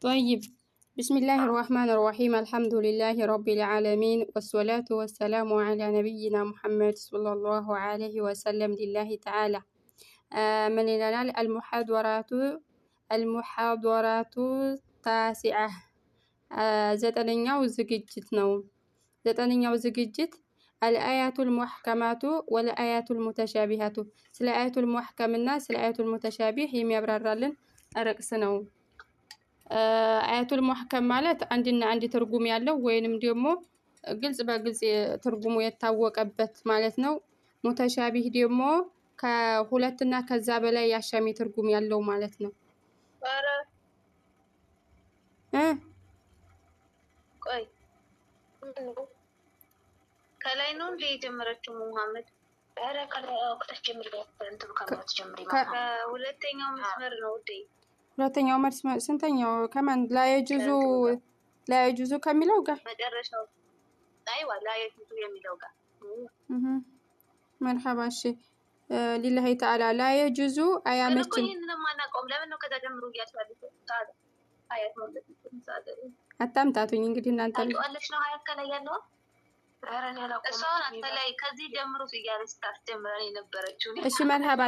طيب بسم الله الرحمن الرحيم الحمد لله رب العالمين والصلاة والسلام على نبينا محمد صلى الله عليه وسلم لله تعالى من لنا المحاضرات التاسعة ዘጠነኛው ዝግጅት ነው። ዘጠነኛው ዝግጅት الآيات المحكمات والآيات المتشابهات ስለ አያቱል ሙህከምና ስለ አያቱል ሙተሻቢህ የሚያብራራልን ርዕስ ነው። አያቱል ሙህከም ማለት አንድና አንድ ትርጉም ያለው ወይንም ደግሞ ግልጽ በግልጽ ትርጉሙ የታወቀበት ማለት ነው። ሙተሻቢህ ደግሞ ከሁለትና ከዛ በላይ ያሻሚ ትርጉም ያለው ማለት ነው። ቆይ ከላይ ነው እንደ የጀመረችው መሐመድ አረ ከላይ አውጥተሽ ጀምሪ እንትን ከማለት ጀምሪ ማለት ሁለተኛው መስመር ነው እንዴ? ሁለተኛው መስመር ስንተኛው ከማን لا يجوز ከሚለው ጋር መጨረሻው አይዋ لا يجوز የሚለው ጋር مرحبا እሺ لله تعالى لا يجوز አያመችም ለማናቆም ለምን ነው ከዛ ጀምሮ ያስፈልግ ታዲያ አያት ማለት ነው። አታምታቱኝ እንግዲህ እናንተ አለች ነው አያት ከላይ ያለው እሷን አተላይ ከዚህ ጀምሮ ሲያለች ታስጀምረን የነበረችው እሺ መርሃባ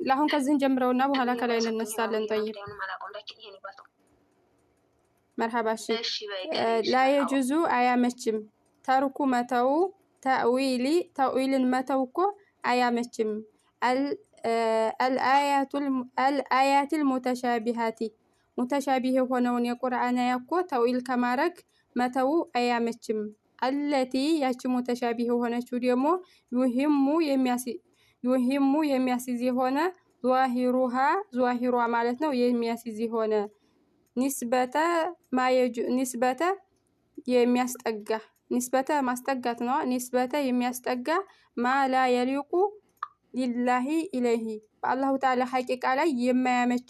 ለአሁን ከዚህ ጀምረውና በኋላ ከላይ እንነሳለን። طيب መርሃባ እሺ لا يجوز አያመችም ተርኩ መተው ተእዊልን መተው እኮ አያመችም الآيات المتشابهات ሙተሻቢህ የሆነውን የቁርአን አያ እኮ ተእዊል ከማረግ መተው አያመችም። አለቲ ያቺ ሙተሻቢህ የሆነችው ደግሞ ዩሂሙ የሚያስይዝ የሆነ ዟሂሯ ማለት ነው። የሚያስይዝ የሆነ ኒስበተ የሚያስጠጋ ኒስበተ ማስጠጋት ነው። ኒስበተ የሚያስጠጋ ማላ የሊቁ ሊላሂ ኢለይሂ በአላሁ ተዓላ ሐቂቃ ላይ የማያመች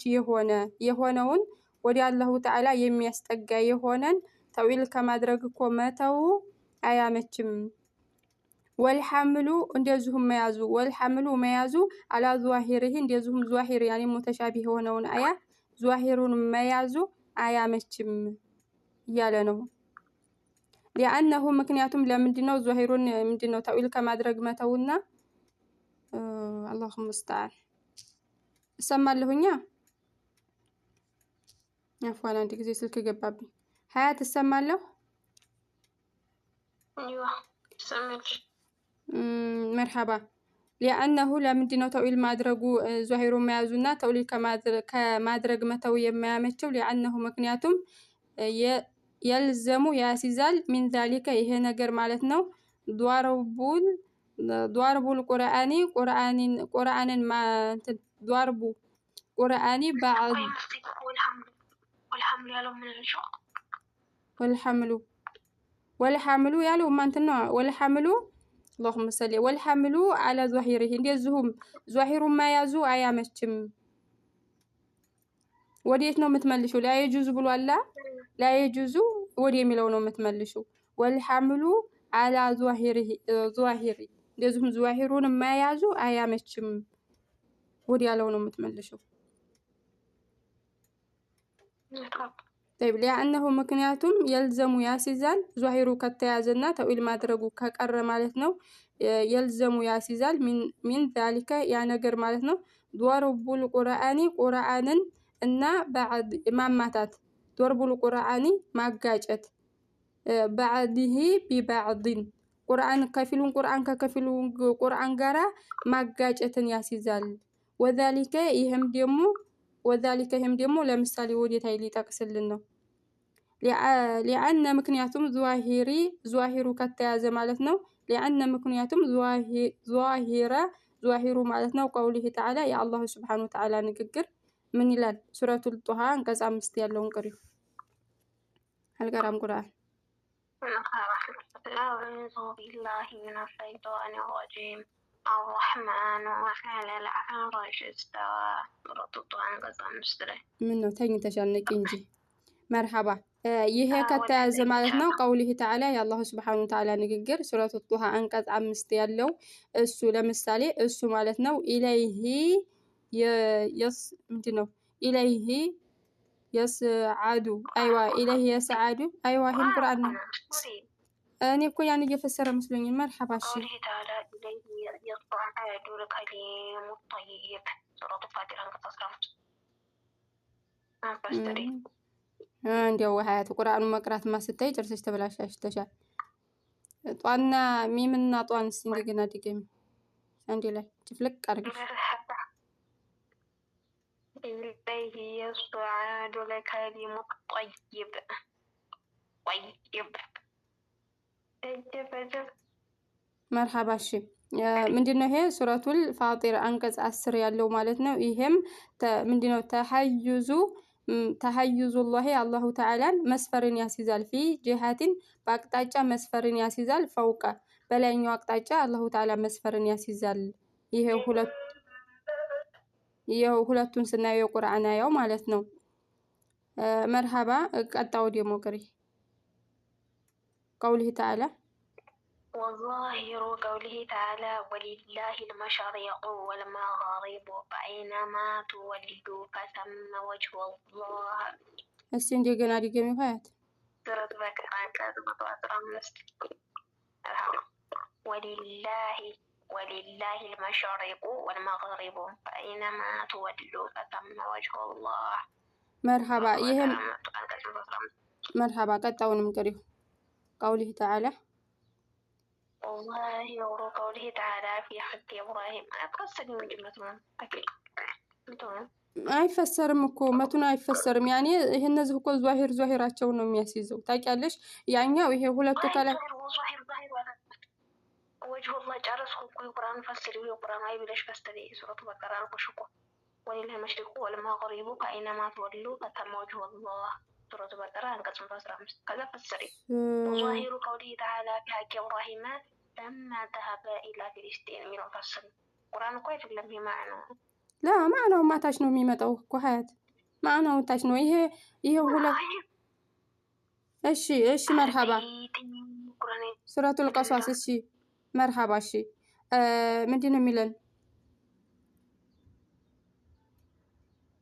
የሆነውን ወደ አላሁ ተዓላ የሚያስጠጋ የሆነን ተዊል ከማድረግ እኮ መተው አያመችም። ወልሐምሉ እንደዚሁም መያዙ አላ ዟሂሪሂ እንደዚሁም ዟሂር ያኔ ሙተሻቢህ የሆነውን አያ ዟሂሩን መያዙ አያመችም እያለ ነው። ሊአነሁ ምክንያቱም ለምንድነው ዟሂሩን ምንድነው ተዊል ከማድረግ መተውና አላሁ ሙስተዓን እሰማለሁኛ አፍዋን አንድ ጊዜ ስልክ ገባብኝ። ሀያት እሰማለሁ መርሐባ ሊአነሁ ለምንድነው ተዊል ማድረጉ ዟሂሩ መያዙና ተዊል ከማድረግ መተው የማያመቸው ሊአነሁ ምክንያቱም የልዘሙ ያሲዛል ሚን ዛሊከ ይሄ ነገር ማለት ነው ዷርቡል ቁርአንን ዷርቡ ቁርአኒ ባዕድ ወልሐምሉ ያለው ማንተና ወልሐምሉ اللهم صل ወልሐምሉ على ዟሂሪሂ እንደዚሁም ዟሂሩን መያዙ አያመችም። ወዴት ነው የምትመልሹ? لا يجوز ብሏላ لا يجوز ወዴ የሚለው ነው የምትመልሹ። ወልሐምሉ على ዟሂሪ እንደዚሁም ዟሂሩን መያዙ አያመችም ወዴ ያለው ነው የምትመልሹ። طيب لأنه ምክንያቱም የልዘሙ ያሲዛል ዟሂሩ ከተያዘና ተዊል ማድረጉ ከቀረ ማለት ነው። የልዘሙ ያሲዛል ሚን ዛሊከ ያ ነገር ማለት ነው ዷርቡል ቁርአንን እና ባዕድ ማማታት ዷርቡል ቁርአኒ ማጋጨት ባዕድሂ ቢባዕድን ቁርአን ከፊሉን ቁርአን ከከፊሉ ቁርአን ጋራ ማጋጨትን ያሲዛል። ወዛሊከ ይሄም ደግሞ ለምሳሌ ወዴት አይል ይጠቅስልን ነው። ሊአነ ምክንያቱም ዟሂሩ ከተያዘ ማለት ነው። ሊአነ ምክንያቱም ዟሂሩ ማለት ነው ቀውሊሂ ተዓላ የአላሁ ሱብሓነሁ ወተዓላ ንግግር ምን ይላል? ሱረቱል ጡሃ አንቀጽ 5 ያለውን ቅሪ አልቀራም ቁርአን أعوذ بالله من الشيطان الرجيم الرحمن على العرش استوى ሱረቱ ጡሃ አንቀጽ 5 ላይ ምን ነው ተኝተሻል? ነቂ እንጂ መርሐባ ይሄ ከተያዘ ማለት ነው ቀውሊህ ተዓላ የአላሁ ስብሓነሁ ወተዓላ ንግግር ሱረቱ ጡሃ አንቀጽ 5 ያለው እሱ ለምሳሌ እሱ ማለት ነው ኢለይሂ ምንድን ነው ኢለይሂ የስዓዱ አይዋ ኢለይሂ የስዓዱ አይዋ ይህም ቁርአን ነው። እኔ እኮ ያን እየፈሰረ መስሎኝ መርሐባ እሺ قوله تعالى إليه يصعد الكلم الطيب سورة الفاتحة አንቀጽ 15 እንዲያው ሀያት ቁርአኑን መቅራትማ ስታይ ጨርሰሽ ተበላሽተሻል። ጧና ሚምና ጧን እስኪ እንደገና ድገሚ አንዴ ላይ ጭፍልቅ አድርገሽ إليه يصعد الكلم الطيب መርሐባ እሺ ምንድነው ይሄ ሱረቱል ፋጢር አንቀጽ 10 ያለው ማለት ነው። ይሄም ምንድነው ተሐዩዙላሂ አላሁ ተዓላን መስፈርን ያስይዛል። ፊ ጂሃቲን በአቅጣጫ መስፈርን ያስይዛል። ፈውቀ በላይኛው አቅጣጫ አላሁ ተዓላ መስፈርን ያስይዛል። ይሄ ሁለቱን ስናየው የቁርአን አያው ማለት ነው። መርሐባ ቀጣው ደግሞ ቅሪ قوله تعالى وظاهر قوله تعالى ولله المشارق والمغارب فأينما تولوا فثم وجه الله. እስቲ እንደገና ድገሚ ሆያት ሱረቱ በቀራ አንቀጽ 115 ولله المشارق والمغرب فأينما تولوا فثم وجه الله. مرحبا ይሄም مرحبا ቀጣውንም ቅሪው قوله تعالى وظاهر قوله تعالى في حق إبراهيم أقصد من جملة أكيد አይፈሰርም እኮ መቱን አይፈሰርም። ያኔ ይሄ እነዚህ እኮ ዟሂራቸው ነው የሚያስይዘው ታውቂያለሽ። ያኛው ይሄ ሁለቱ ከላይ وجه الله ጨረስኩ እኮ ቁርአን ፈስሪ ቁርአን አይ ብለሽ ፈስሪ ሱረቱ በቀራ አልኩሽ እኮ ولله المشرق والمغرب فأينما تولوا فثم وجه الله سورة البقرة አንቀጽ 15 ከዛ ፈስሪ وظاهر قوله تعالى في حق إبراهيم لما ذهب إلى فلسطين من فسر ቁርአን እኮ አይደለም የማዕናው لا ማዕናው ማታች ነው የሚመጣው እኮ ሀያት ማዕናው ታች ነው። ይሄ ሁለት እሺ መርሐባ ሱረቱል ቀሷስ እሺ መርሐባ እሺ ምንድን ነው የሚለን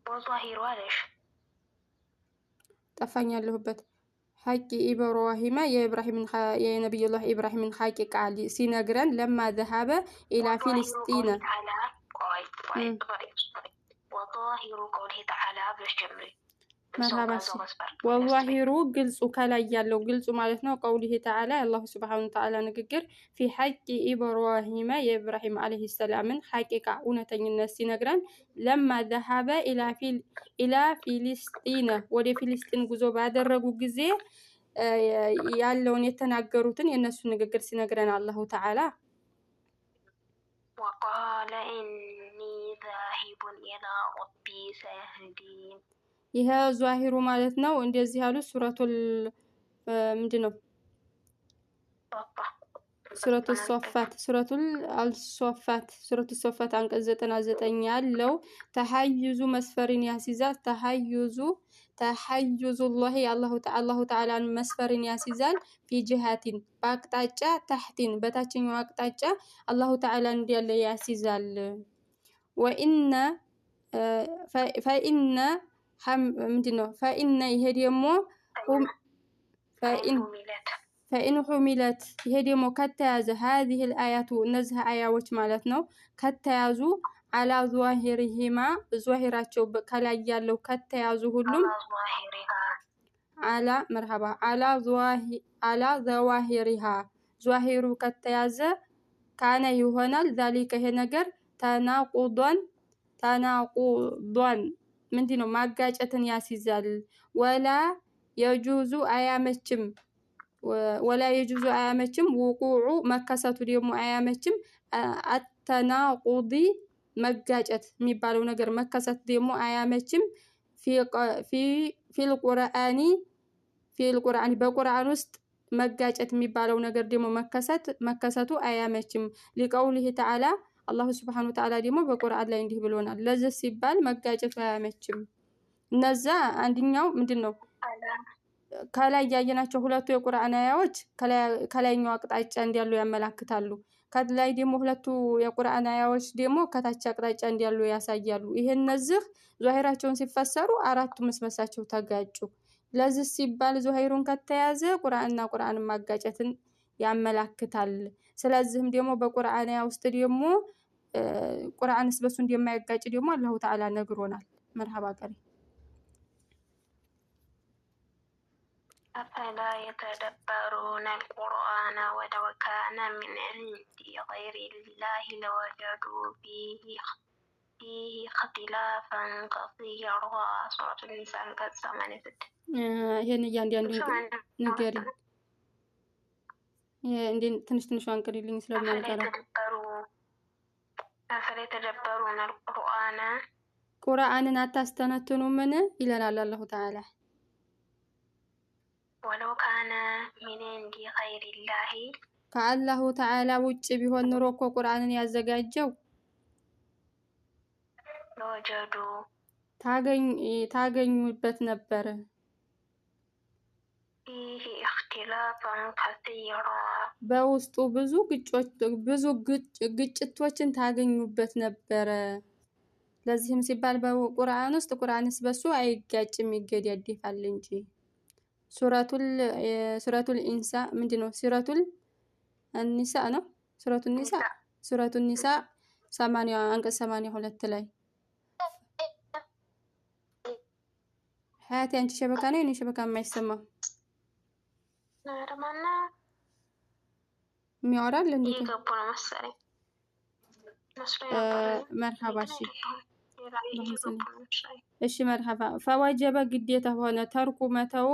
وظاهر عليش ጠፋኝ ያለሁበት ሐቂ ኢብራሂም የነብዩላህ ኢብራሂምን ሐቂ ቃል ሲነግረን ለማ ذهب إلى فلسطين وظاهر قوله تعالى بالجمر مرحبا والظاهر ግልጹ ከላይ ያለው ግልጹ ማለት ነው قوله تعالى الله سبحانه وتعالى ንግግር في حق إبراهيم የኢብራሂም አለይሂ ሰላምን ሐቂቃ እውነተኝነት ሲነግረን ለማ ذهب إلى فلسطين ወደ ፊልስጢን ጉዞ ባደረጉ ጊዜ ያለውን የተናገሩትን የነሱ ንግግር ሲነግረን አላሁ ተዓላ وقال إني ذاهب إلى ربي سيهدين ይሄ ዟሂሩ ማለት ነው። እንደዚህ ያሉ ሱረቱል ምንድነው ሱረቱ ሶፋት አንቀጽ 99 ያለው ተሐዩዙ መስፈርን ያስይዛል። ተሐዩዙላሂ አላሁ ተዓላን መስፈርን ያስይዛል። ፊ ጂሃቲን በአቅጣጫ ታህቲን በታችኛው አቅጣጫ አላሁ ተዓላን እንዲያለ ያስይዛል። ወኢነ ፈኢነ ምንድነው ፈኢነ ይሄ ደግሞ ፈኢን ሁሚለት ይሄ ደግሞ ከተያዘ هذه الآيات እነዚህ አያዎች ማለት ነው ከተያዙ على ظواهرهما ظواهራቸው ከላይ ያለው ከተያዙ ሁሉም على مرحبا على ظواهرها ظواهሩ ከተያዘ ካነ ይሆናል ذلك ይሄ ነገር ተናቁዶን ምንድነው ማጋጨትን ያስይዛል። ወላ የጁዙ አያመችም ውቁዑ መከሰቱ ደግሞ አያመችም አተናቁዲ መጋጨት የሚባለው ነገር መከሰት ደግሞ አያመችም ፊልቁርአኒ በቁርአን ውስጥ መጋጨት የሚባለው ነገር ደግሞ መከሰቱ አያመችም። ሊቀውሊሂ ተዓላ አላሁ ስብሐነሁ ወተዓላ ደግሞ በቁርአን ላይ እንዲህ ብሎናል። ለዚህ ሲባል መጋጨቱ አያመችም። እነዛ አንደኛው ምንድነው ከላይ ያየናቸው ሁለቱ የቁርአን አያዎች ከላይኛው አቅጣጫ እንዳሉ ያመላክታሉ። ከላይ ደግሞ ሁለቱ የቁርአን አያዎች ደግሞ ከታች አቅጣጫ እንዳሉ ያሳያሉ። ይሄ እነዚህ ዛሂራቸውን ሲፈሰሩ አራቱ መስመሳቸው ተጋጩ። ለዚህ ሲባል ዛሂሩን ከተያዘ ቁርአንና ቁርአንን ማጋጨትን ያመላክታል። ስለዚህም ደግሞ በቁርአን አያ ውስጥ ደግሞ ቁርአንስ በሱ እንደማይጋጭ ደግሞ አላሁ ተዓላ ነግሮናል። መርሐባ ቀሪ أفلا يتدبرون القرآن ولو كان من عند غير الله لوجدوا فيه اختلافا كثيرا سورة النساء አንቀጽ 86 ይሄን እያንዳንዱ ንገሪ ትንሽ ትንሽ አንቀሪልኝ ስለማንቀራ أفلا يتدبرون القرآن ቁርአንን አታስተነትኑ ምን ይለናል አላሁ ተዓላ ولو كان من عند غير الله ከአላሁ ተዓላ ውጭ ቢሆን ኑሮ እኮ ቁርአንን ያዘጋጀው ለወጀዱ ታገኙበት ነበር። ይህ اختلافا كثيرا በውስጡ ብዙ ግጭቶችን ታገኙበት ነበረ። ለዚህም ሲባል በቁርአን ውስጥ ቁርአንስ በሱ አይጋጭም ይገዳደፋል እንጂ ሱረቱል ኢንሳ ምንድነው? ሱረቱል አኒሳ ነው። ሱረቱል ኒሳ 80 አንቀጽ 82 ላይ ሀያት አንቺ ሸበካ ነው የኔ ሸበካ የማይሰማው ነርማና የሚያወራል እንዴ? ይገቡ ነው መሰለኝ መርሐባ እሺ መርሐባ ፈወጀበ ግዴታ ሆነ ተርኩ መተው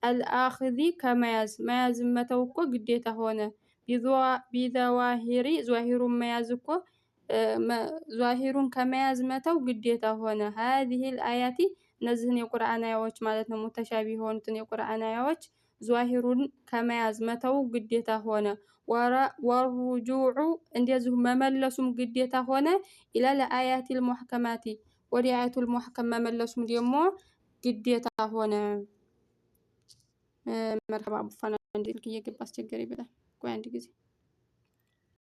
አልአኽዚ ከመያዝ መተው እኮ ግዴታ ሆነ። ቢዘዋሂሪ ዛሂሩን መያዝ እኮ ዛሂሩን ከመያዝ መተው ግዴታ ሆነ። هذه الآيات እነዚህን የቁርአን አያዎች ማለት ነው ሙተሻቢ የሆኑትን የቁርአን አያዎች ዛሂሩን ከመያዝ መተው ግዴታ ሆነ። ወሩጁዑ እንደዚሁ መመለሱም ግዴታ ሆነ። ኢለል አያቲል ሙህከማቲ ወደ አያቱል ሙህከም መመለሱም ደግሞ ግዴታ ሆነ። መርሐባ ቡፋና እንዴት እየገባ አስቸገረ ይበላል። ቆይ አንድ ጊዜ